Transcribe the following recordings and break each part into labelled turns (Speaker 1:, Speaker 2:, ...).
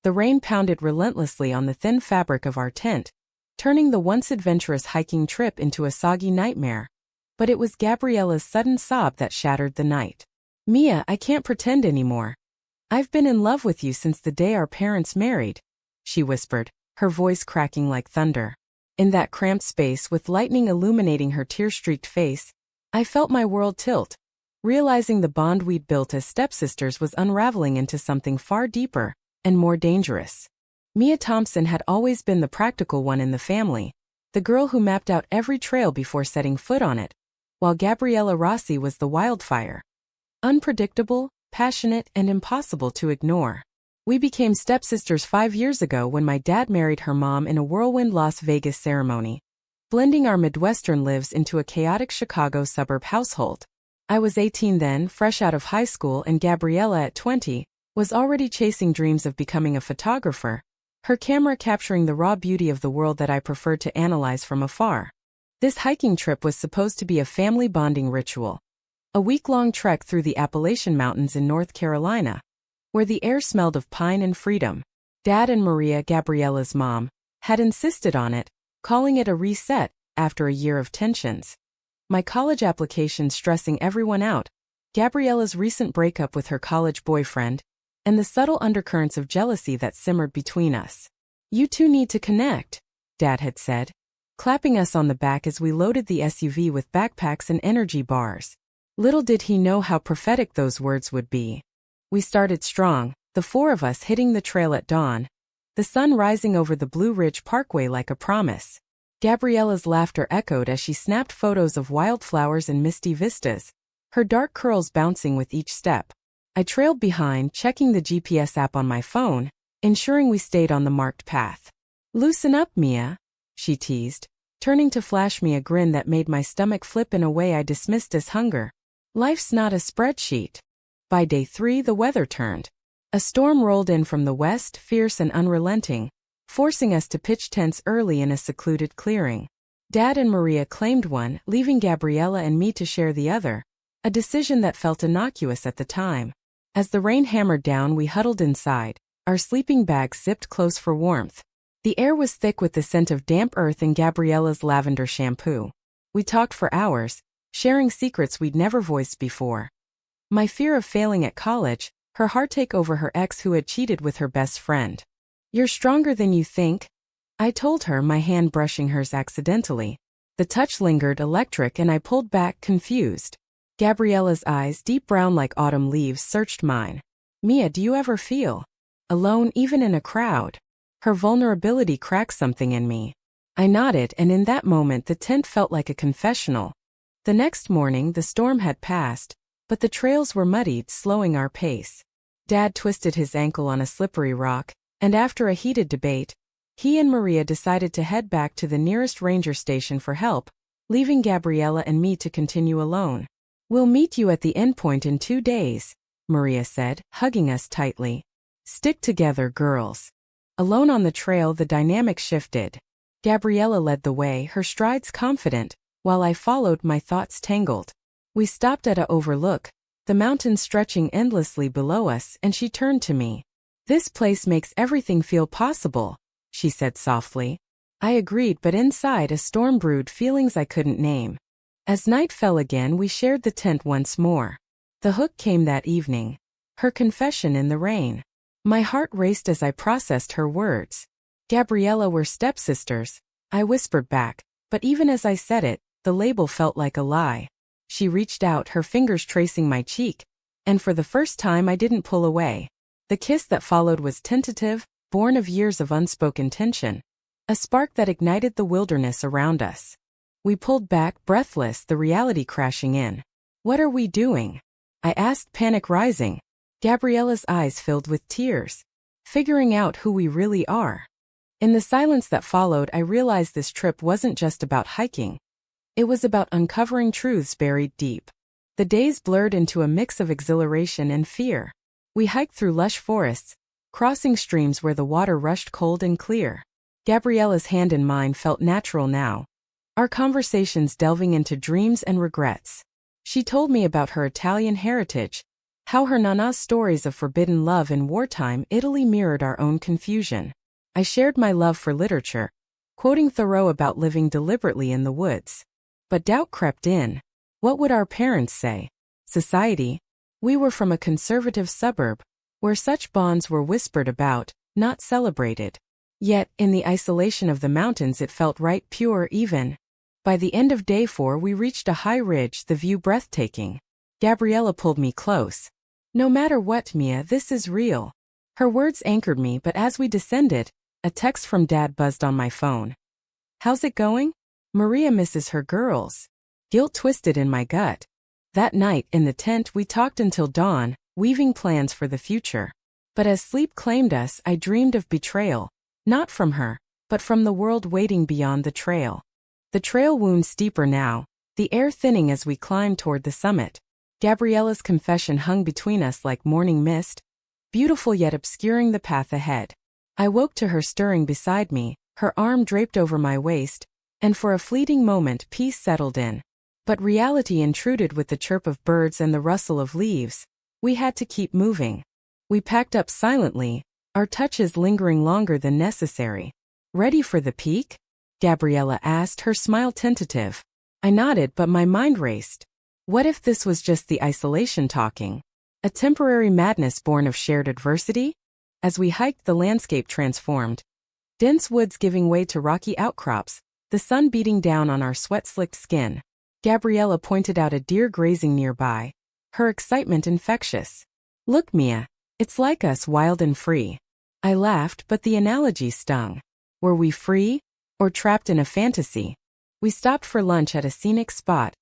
Speaker 1: The rain pounded relentlessly on the thin fabric of our tent, turning the once adventurous hiking trip into a soggy nightmare. But it was Gabriella's sudden sob that shattered the night. "Mia, I can't pretend anymore. I've been in love with you since the day our parents married," she whispered, her voice cracking like thunder. In that cramped space with lightning illuminating her tear-streaked face, I felt my world tilt, realizing the bond we'd built as stepsisters was unraveling into something far deeper and more dangerous. Mia Thompson had always been the practical one in the family, the girl who mapped out every trail before setting foot on it, while Gabriella Rossi was the wildfire. Unpredictable, passionate, and impossible to ignore. We became stepsisters 5 years ago when my dad married her mom in a whirlwind Las Vegas ceremony, blending our Midwestern lives into a chaotic Chicago suburb household. I was 18 then, fresh out of high school, and Gabriella at 20 was already chasing dreams of becoming a photographer, her camera capturing the raw beauty of the world that I preferred to analyze from afar. This hiking trip was supposed to be a family bonding ritual. A week-long trek through the Appalachian Mountains in North Carolina, where the air smelled of pine and freedom. Dad and Maria, Gabriella's mom, had insisted on it, calling it a reset after a year of tensions. My college application stressing everyone out, Gabriella's recent breakup with her college boyfriend, and the subtle undercurrents of jealousy that simmered between us. "You two need to connect," Dad had said, clapping us on the back as we loaded the SUV with backpacks and energy bars. Little did he know how prophetic those words would be. We started strong, the four of us hitting the trail at dawn, the sun rising over the Blue Ridge Parkway like a promise. Gabriella's laughter echoed as she snapped photos of wildflowers and misty vistas, her dark curls bouncing with each step. I trailed behind, checking the GPS app on my phone, ensuring we stayed on the marked path. "Loosen up, Mia," she teased, turning to flash me a grin that made my stomach flip in a way I dismissed as hunger. Life's not a spreadsheet. By day 3, the weather turned. A storm rolled in from the west, fierce and unrelenting, forcing us to pitch tents early in a secluded clearing. Dad and Maria claimed one, leaving Gabriella and me to share the other, a decision that felt innocuous at the time. As the rain hammered down, we huddled inside, our sleeping bags zipped close for warmth. The air was thick with the scent of damp earth and Gabriella's lavender shampoo. We talked for hours, sharing secrets we'd never voiced before. My fear of failing at college, her heartache over her ex who had cheated with her best friend. "You're stronger than you think," I told her, my hand brushing hers accidentally. The touch lingered electric and I pulled back, confused. Gabriella's eyes, deep brown like autumn leaves, searched mine. "Mia, do you ever feel alone even in a crowd?" Her vulnerability cracked something in me. I nodded, and in that moment the tent felt like a confessional. The next morning the storm had passed, but the trails were muddied, slowing our pace. Dad twisted his ankle on a slippery rock, and after a heated debate, he and Maria decided to head back to the nearest ranger station for help, leaving Gabriella and me to continue alone. "We'll meet you at the endpoint in 2 days," Maria said, hugging us tightly. "Stick together, girls." Alone on the trail, the dynamic shifted. Gabriella led the way, her strides confident, while I followed, my thoughts tangled. We stopped at a overlook, the mountains stretching endlessly below us, and she turned to me. "This place makes everything feel possible," she said softly. I agreed, but inside a storm brewed, feelings I couldn't name. As night fell again, we shared the tent once more. The hook came that evening. Her confession in the rain. My heart raced as I processed her words. "Gabriella, we're stepsisters," I whispered back, but even as I said it, the label felt like a lie. She reached out, her fingers tracing my cheek, and for the first time I didn't pull away. The kiss that followed was tentative, born of years of unspoken tension. A spark that ignited the wilderness around us. We pulled back, breathless, the reality crashing in. "What are we doing?" I asked, panic rising. Gabriella's eyes filled with tears. "Figuring out who we really are." In the silence that followed, I realized this trip wasn't just about hiking. It was about uncovering truths buried deep. The days blurred into a mix of exhilaration and fear. We hiked through lush forests, crossing streams where the water rushed cold and clear. Gabriella's hand in mine felt natural now. Our conversations delving into dreams and regrets. She told me about her Italian heritage, How her nana's stories of forbidden love in wartime Italy mirrored our own confusion. I shared my love for literature, quoting Thoreau about living deliberately in the woods. But doubt crept in. What would our parents say? Society? We were from a conservative suburb, where such bonds were whispered about, not celebrated. Yet, in the isolation of the mountains it felt right pure even. By the end of day 4 we reached a high ridge, the view breathtaking. Gabriella pulled me close. No matter what, Mia, this is real. Her words anchored me, but as we descended, a text from Dad buzzed on my phone. How's it going? Maria misses her girls. Guilt twisted in my gut. That night, in the tent, we talked until dawn, weaving plans for the future. But as sleep claimed us, I dreamed of betrayal. Not from her, but from the world waiting beyond the trail. The trail wounds deeper now, the air thinning as we climbed toward the summit. Gabriella's confession hung between us like morning mist, beautiful yet obscuring the path ahead. I woke to her stirring beside me, her arm draped over my waist, and for a fleeting moment peace settled in. But reality intruded with the chirp of birds and the rustle of leaves. We had to keep moving. We packed up silently, our touches lingering longer than necessary. Ready for the peak? Gabriella asked, her smile tentative. I nodded, but my mind raced. What if this was just the isolation talking? A temporary madness born of shared adversity? As we hiked, the landscape transformed. Dense woods giving way to rocky outcrops, the sun beating down on our sweat-slicked skin. Gabriella pointed out a deer grazing nearby, her excitement infectious. Look, Mia, it's like us, wild and free. I laughed, but the analogy stung. Were we free? Or trapped in a fantasy? We stopped for lunch at a scenic spot,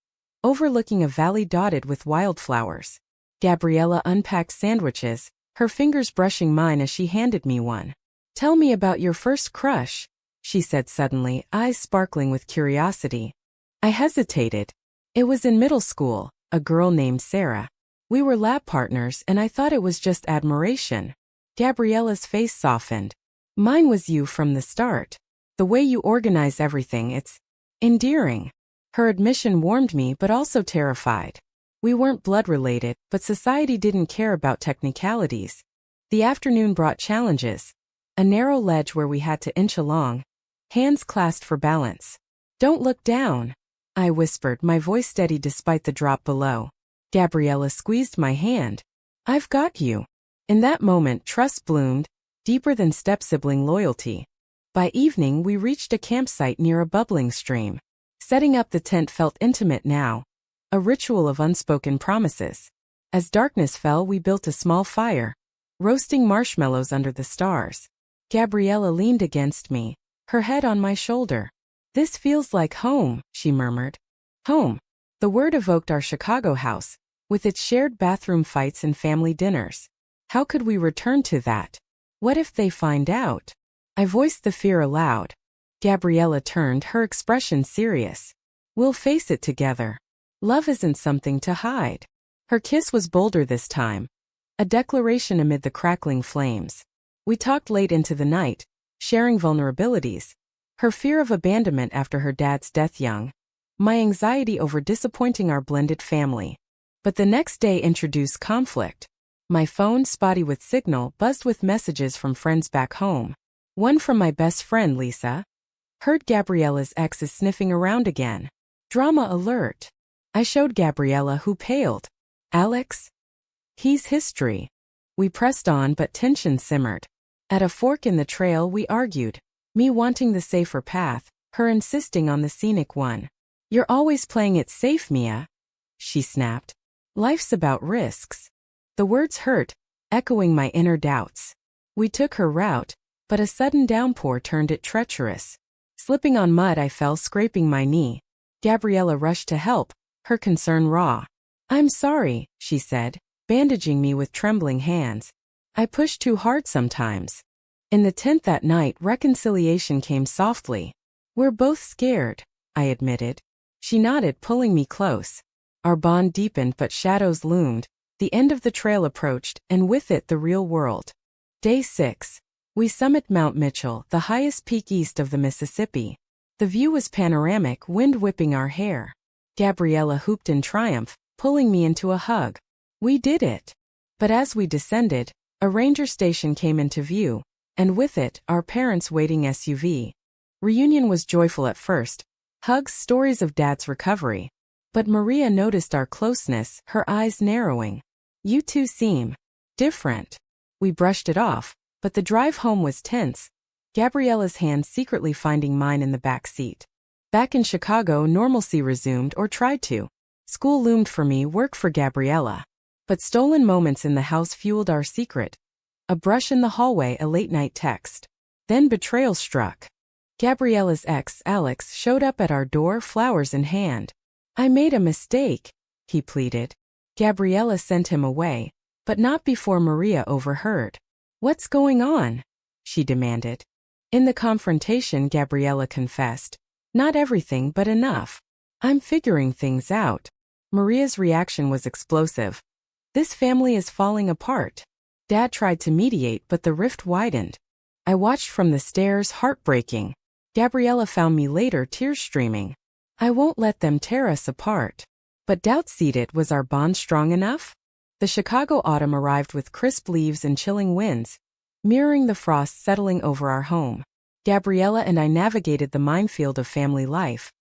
Speaker 1: overlooking a valley dotted with wildflowers. Gabriella unpacked sandwiches, her fingers brushing mine as she handed me one. Tell me about your first crush, she said suddenly, eyes sparkling with curiosity. I hesitated. It was in middle school, a girl named Sarah. We were lab partners and I thought it was just admiration. Gabriella's face softened. Mine was you from the start. The way you organize everything, it's endearing. Her admission warmed me but also terrified. We weren't blood-related, but society didn't care about technicalities. The afternoon brought challenges. A narrow ledge where we had to inch along, hands clasped for balance. Don't look down, I whispered, my voice steady despite the drop below. Gabriella squeezed my hand. I've got you. In that moment, trust bloomed, deeper than step-sibling loyalty. By evening, we reached a campsite near a bubbling stream. Setting up the tent felt intimate now, a ritual of unspoken promises. As darkness fell, we built a small fire, roasting marshmallows under the stars. Gabriella leaned against me, her head on my shoulder. This feels like home, she murmured. Home. The word evoked our Chicago house, with its shared bathroom fights and family dinners. How could we return to that? What if they find out? I voiced the fear aloud. Gabriella turned, her expression serious. We'll face it together. Love isn't something to hide. Her kiss was bolder this time, a declaration amid the crackling flames. We talked late into the night, sharing vulnerabilities. Her fear of abandonment after her dad's death young. My anxiety over disappointing our blended family. But the next day introduced conflict. My phone, spotty with signal, buzzed with messages from friends back home. One from my best friend, Lisa. Heard Gabriella's ex is sniffing around again. Drama alert. I showed Gabriella, who paled. Alex? He's history. We pressed on, but tension simmered. At a fork in the trail, we argued. Me wanting the safer path, her insisting on the scenic one. You're always playing it safe, Mia, she snapped. Life's about risks. The words hurt, echoing my inner doubts. We took her route, but a sudden downpour turned it treacherous. Slipping on mud, I fell, scraping my knee. Gabriella rushed to help, her concern raw. I'm sorry, she said, bandaging me with trembling hands. I push too hard sometimes. In the tent that night, reconciliation came softly. We're both scared, I admitted. She nodded, pulling me close. Our bond deepened, but shadows loomed. The end of the trail approached, and with it the real world. Day 6. We summit Mount Mitchell, the highest peak east of the Mississippi. The view was panoramic, wind whipping our hair. Gabriella hooped in triumph, pulling me into a hug. We did it. But as we descended, a ranger station came into view, and with it, our parents' waiting SUV. Reunion was joyful at first, hugs, stories of Dad's recovery. But Maria noticed our closeness, her eyes narrowing. "You two seem different." We brushed it off, but the drive home was tense, Gabriella's hand secretly finding mine in the back seat. Back in Chicago, normalcy resumed, or tried to. School loomed for me, work for Gabriella. But stolen moments in the house fueled our secret. A brush in the hallway, a late-night text. Then betrayal struck. Gabriella's ex, Alex, showed up at our door, flowers in hand. "I made a mistake," he pleaded. Gabriella sent him away, but not before Maria overheard. "What's going on?" she demanded. In the confrontation, Gabriella confessed. "Not everything, but enough. I'm figuring things out." Maria's reaction was explosive. "This family is falling apart." Dad tried to mediate, but the rift widened. I watched from the stairs, heartbreaking. Gabriella found me later, tears streaming. "I won't let them tear us apart." But doubt seeded, was our bond strong enough? The Chicago autumn arrived with crisp leaves and chilling winds, mirroring the frost settling over our home. Gabriella and I navigated the minefield of family life.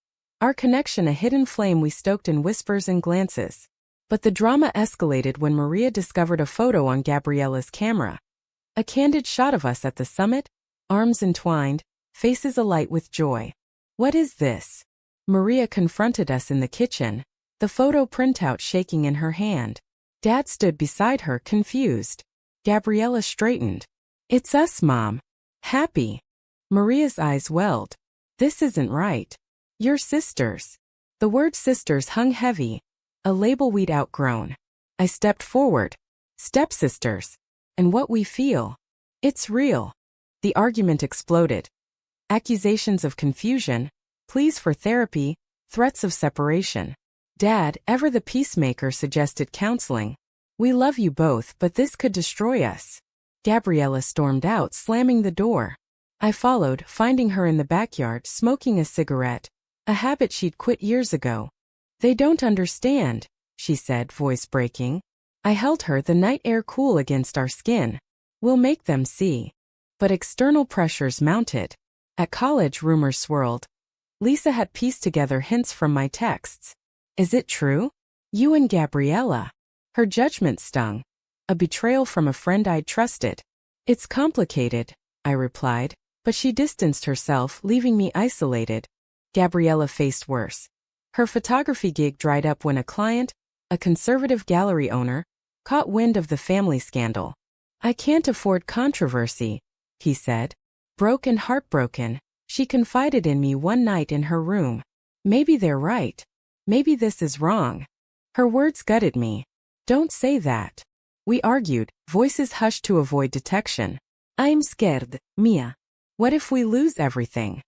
Speaker 1: Our connection a hidden flame we stoked in whispers and glances. But the drama escalated when Maria discovered a photo on Gabriella's camera. A candid shot of us at the summit, arms entwined, faces alight with joy. "What is this?" Maria confronted us in the kitchen, the photo printout shaking in her hand. Dad stood beside her, confused. Gabriella straightened. "It's us, Mom. Happy." Maria's eyes welled. "This isn't right. You're sisters." The word sisters hung heavy, a label we'd outgrown. I stepped forward. "Stepsisters. And what we feel. It's real." The argument exploded. Accusations of confusion, pleas for therapy, threats of separation. Dad, ever the peacemaker, suggested counseling. "We love you both, but this could destroy us." Gabriella stormed out, slamming the door. I followed, finding her in the backyard, smoking a cigarette, a habit she'd quit years ago. "They don't understand," she said, voice breaking. I held her, the night air cool against our skin. "We'll make them see." But external pressures mounted. At college, rumors swirled. Lisa had pieced together hints from my texts. "Is it true? You and Gabriella?" Her judgment stung. A betrayal from a friend I'd trusted. "It's complicated," I replied, but she distanced herself, leaving me isolated. Gabriella faced worse. Her photography gig dried up when a client, a conservative gallery owner, caught wind of the family scandal. "I can't afford controversy," he said. Broke and heartbroken, she confided in me one night in her room. "Maybe they're right. Maybe this is wrong." Her words gutted me. "Don't say that." We argued, voices hushed to avoid detection. "I'm scared, Mia. What if we lose everything?"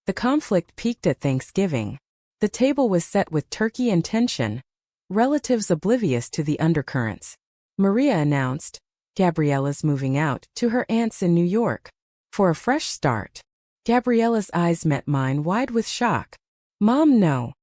Speaker 1: The conflict peaked at Thanksgiving. The table was set with turkey and tension, relatives oblivious to the undercurrents. Maria announced, "Gabriella's moving out to her aunt's in New York for a fresh start." Gabriella's eyes met mine, wide with shock. "Mom, no."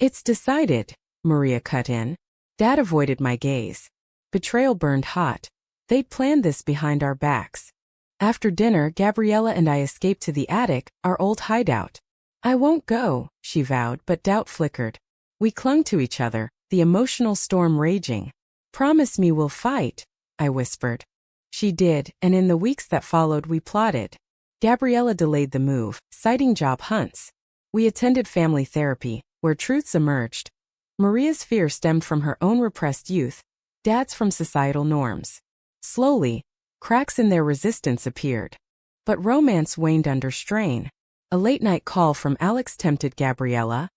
Speaker 1: "It's decided," Maria cut in. Dad avoided my gaze. Betrayal burned hot. They'd planned this behind our backs. After dinner, Gabriella and I escaped to the attic, our old hideout. "I won't go," she vowed, but doubt flickered. We clung to each other, the emotional storm raging. "Promise me we'll fight," I whispered. She did, and in the weeks that followed we plotted. Gabriella delayed the move, citing job hunts. We attended family therapy, where truths emerged. Maria's fear stemmed from her own repressed youth, Dad's from societal norms. Slowly, cracks in their resistance appeared. But romance waned under strain. A late-night call from Alex tempted Gabriella.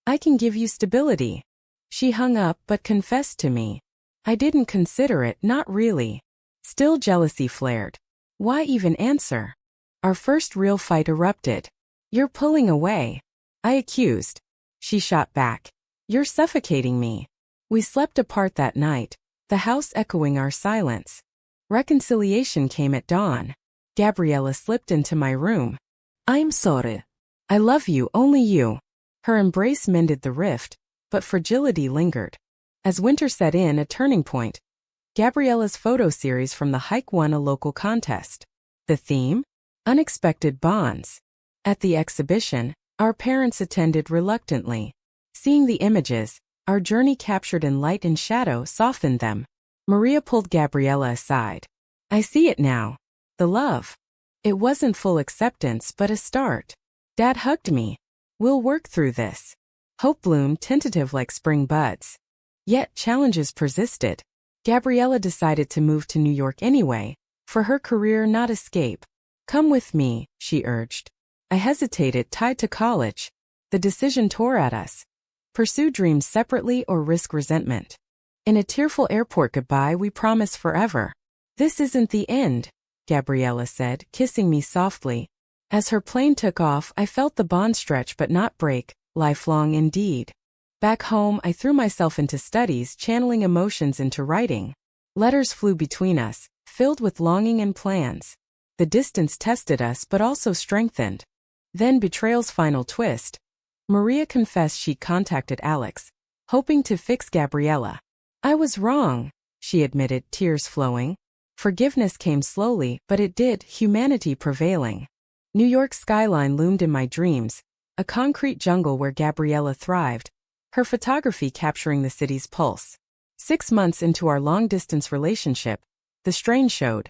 Speaker 1: "I can give you stability." She hung up but confessed to me. I didn't consider it, not really. Still, jealousy flared. Why even answer? Our first real fight erupted. "You're pulling away," I accused. She shot back. "You're suffocating me." We slept apart that night, the house echoing our silence. Reconciliation came at dawn. Gabriella slipped into my room. "I'm sorry. I love you, only you." Her embrace mended the rift, but fragility lingered. As winter set in, a turning point. Gabriella's photo series from the hike won a local contest. The theme? Unexpected bonds. At the exhibition, our parents attended reluctantly. Seeing the images, our journey captured in light and shadow softened them. Maria pulled Gabriella aside. I see it now. The love. It wasn't full acceptance but a start. Dad hugged me. We'll work through this. Hope bloomed tentative like spring buds. Yet challenges persisted. Gabriella decided to move to New York anyway, for her career not escape. Come with me, she urged. I hesitated, tied to college. The decision tore at us. Pursue dreams separately or risk resentment. In a tearful airport goodbye we promise forever. This isn't the end, Gabriella said, kissing me softly. As her plane took off, I felt the bond stretch but not break, lifelong indeed. Back home, I threw myself into studies, channeling emotions into writing. Letters flew between us, filled with longing and plans. The distance tested us but also strengthened. Then betrayal's final twist. Maria confessed she'd contacted Alex, hoping to fix Gabriella. I was wrong, she admitted, tears flowing. Forgiveness came slowly, but it did, humanity prevailing. New York's skyline loomed in my dreams, a concrete jungle where Gabriella thrived, her photography capturing the city's pulse. 6 months into our long-distance relationship, the strain showed.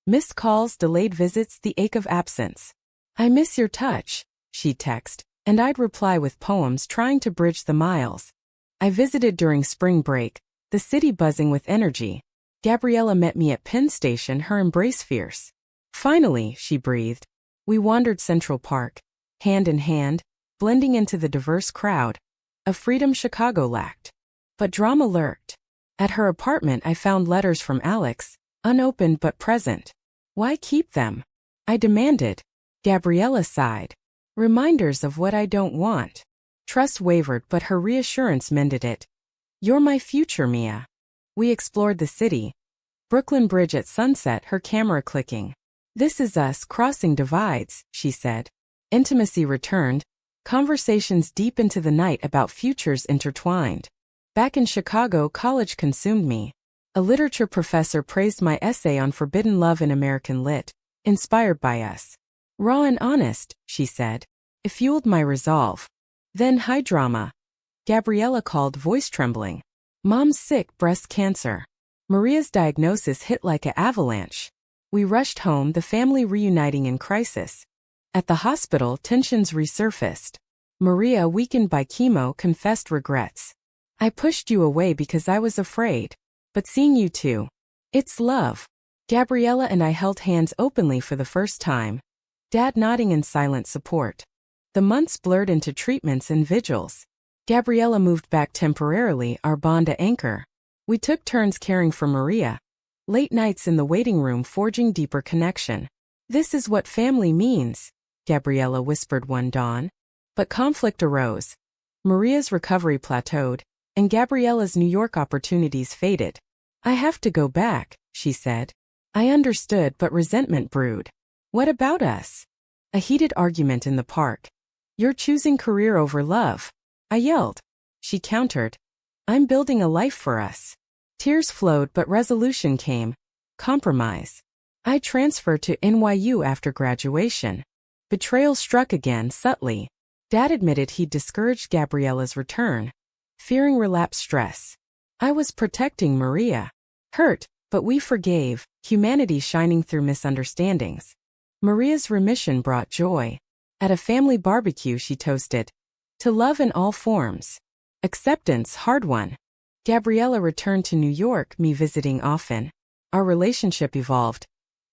Speaker 1: Missed calls, delayed visits, the ache of absence. I miss your touch, she'd text, and I'd reply with poems trying to bridge the miles. I visited during spring break, the city buzzing with energy. Gabriella met me at Penn Station, her embrace fierce. Finally, she breathed. We wandered Central Park, hand in hand, blending into the diverse crowd. A freedom Chicago lacked. But drama lurked. At her apartment I found letters from Alex, unopened but present. Why keep them? I demanded. Gabriella sighed. Reminders of what I don't want. Trust wavered but her reassurance mended it. You're my future, Mia. We explored the city. Brooklyn Bridge at sunset, her camera clicking. This is us crossing divides, she said. Intimacy returned. Conversations deep into the night about futures intertwined. Back in Chicago, college consumed me. A literature professor praised my essay on forbidden love in American lit, inspired by us. Raw and honest, she said. It fueled my resolve. Then high drama. Gabriella called, voice trembling. Mom's sick, breast cancer. Maria's diagnosis hit like an avalanche. We rushed home, the family reuniting in crisis. At the hospital, tensions resurfaced. Maria, weakened by chemo, confessed regrets. I pushed you away because I was afraid. But seeing you too. It's love. Gabriella and I held hands openly for the first time. Dad nodding in silent support. The months blurred into treatments and vigils. Gabriella moved back temporarily, our bond to anchor. We took turns caring for Maria. Late nights in the waiting room forging deeper connection. This is what family means, Gabriella whispered one dawn. But conflict arose. Maria's recovery plateaued, and Gabriella's New York opportunities faded. I have to go back, she said. I understood, but resentment brewed. What about us? A heated argument in the park. You're choosing career over love. I yelled. She countered. I'm building a life for us. Tears flowed but resolution came. Compromise. I transferred to NYU after graduation. Betrayal struck again, subtly. Dad admitted he'd discouraged Gabriella's return, fearing relapse stress. I was protecting Maria. Hurt, but we forgave, humanity shining through misunderstandings. Maria's remission brought joy. At a family barbecue she toasted. To love in all forms. Acceptance, hard won. Gabriella returned to New York, me visiting often. Our relationship evolved.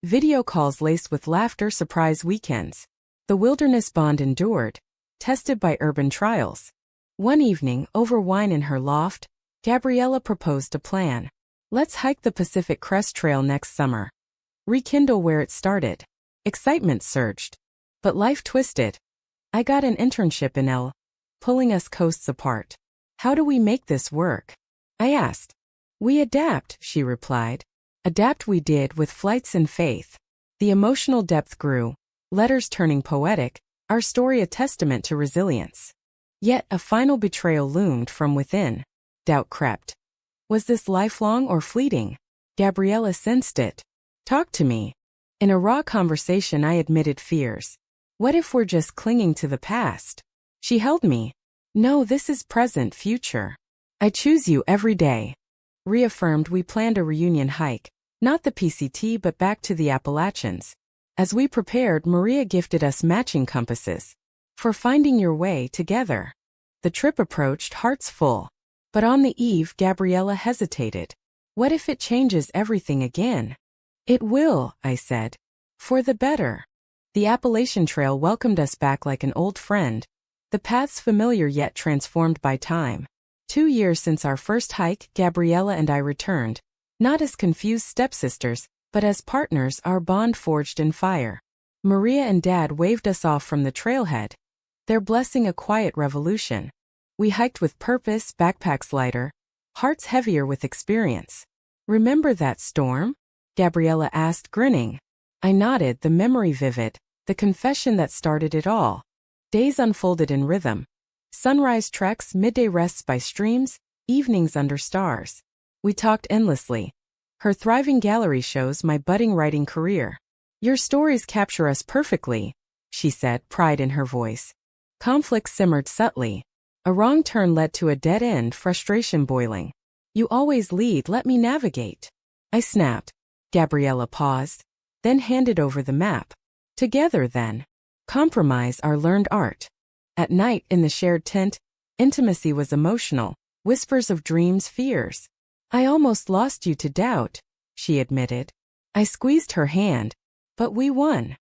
Speaker 1: Video calls laced with laughter, surprise weekends. The wilderness bond endured, tested by urban trials. One evening, over wine in her loft, Gabriella proposed a plan. Let's hike the Pacific Crest Trail next summer. Rekindle where it started. Excitement surged. But life twisted. I got an internship in L. Pulling us coasts apart. How do we make this work? I asked. We adapt, she replied. Adapt we did, with flights and faith. The emotional depth grew, letters turning poetic, our story a testament to resilience. Yet a final betrayal loomed from within. Doubt crept. Was this lifelong or fleeting? Gabriella sensed it. Talk to me. In a raw conversation, I admitted fears. What if we're just clinging to the past? She held me. No, this is present, future. I choose you every day. Reaffirmed, we planned a reunion hike, not the PCT but back to the Appalachians. As we prepared, Maria gifted us matching compasses. For finding your way together. The trip approached, hearts full. But on the eve, Gabriella hesitated. What if it changes everything again? It will, I said. For the better. The Appalachian Trail welcomed us back like an old friend. The paths familiar yet transformed by time. 2 years since our first hike, Gabriella and I returned. Not as confused stepsisters, but as partners, our bond forged in fire. Maria and Dad waved us off from the trailhead. Their blessing a quiet revolution. We hiked with purpose, backpacks lighter, hearts heavier with experience. Remember that storm? Gabriella asked, grinning. I nodded, the memory vivid, the confession that started it all. Days unfolded in rhythm. Sunrise treks, midday rests by streams, evenings under stars. We talked endlessly. Her thriving gallery shows my budding writing career. Your stories capture us perfectly, she said, pride in her voice. Conflict simmered subtly. A wrong turn led to a dead end, frustration boiling. You always lead, let me navigate. I snapped. Gabriella paused, then handed over the map. Together then. Compromise, our learned art. At night, in the shared tent, intimacy was emotional, whispers of dreams, fears. I almost lost you to doubt, she admitted. I squeezed her hand. But we won.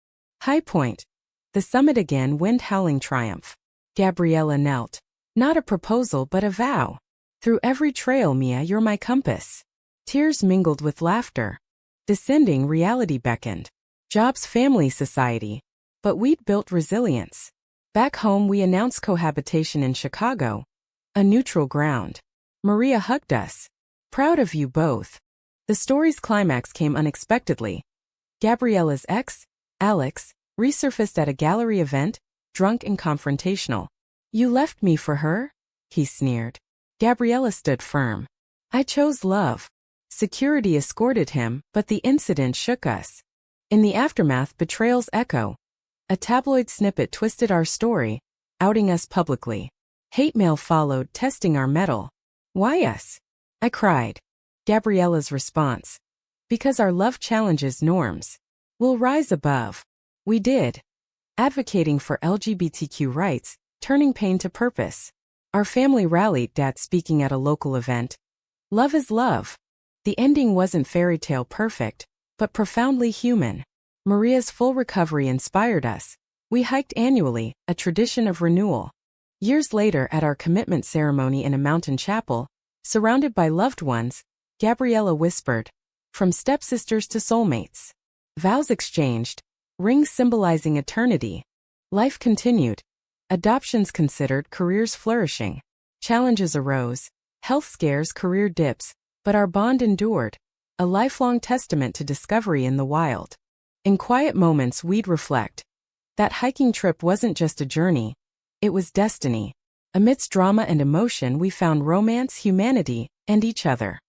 Speaker 1: High point. The summit again, wind howling triumph. Gabriella knelt. Not a proposal but a vow. Through every trail, Mia, you're my compass. Tears mingled with laughter. Descending, reality beckoned. Jobs, family, society. But we'd built resilience. Back home, we announced cohabitation in Chicago. A neutral ground. Maria hugged us. Proud of you both. The story's climax came unexpectedly. Gabriella's ex, Alex, resurfaced at a gallery event, drunk and confrontational. You left me for her? He sneered. Gabriella stood firm. I chose love. Security escorted him, but the incident shook us. In the aftermath, betrayal's echo. A tabloid snippet twisted our story, outing us publicly. Hate mail followed, testing our mettle. Why us? I cried. Gabriella's response. Because our love challenges norms. We'll rise above. We did. Advocating for LGBTQ rights, turning pain to purpose. Our family rallied, Dad speaking at a local event. Love is love. The ending wasn't fairy tale perfect, but profoundly human. Maria's full recovery inspired us. We hiked annually, a tradition of renewal. Years later, at our commitment ceremony in a mountain chapel, surrounded by loved ones, Gabriella whispered, from stepsisters to soulmates. Vows exchanged, rings symbolizing eternity. Life continued. Adoptions considered, careers flourishing. Challenges arose, health scares, career dips, but our bond endured, a lifelong testament to discovery in the wild. In quiet moments, we'd reflect. That hiking trip wasn't just a journey, it was destiny. Amidst drama and emotion, we found romance, humanity, and each other.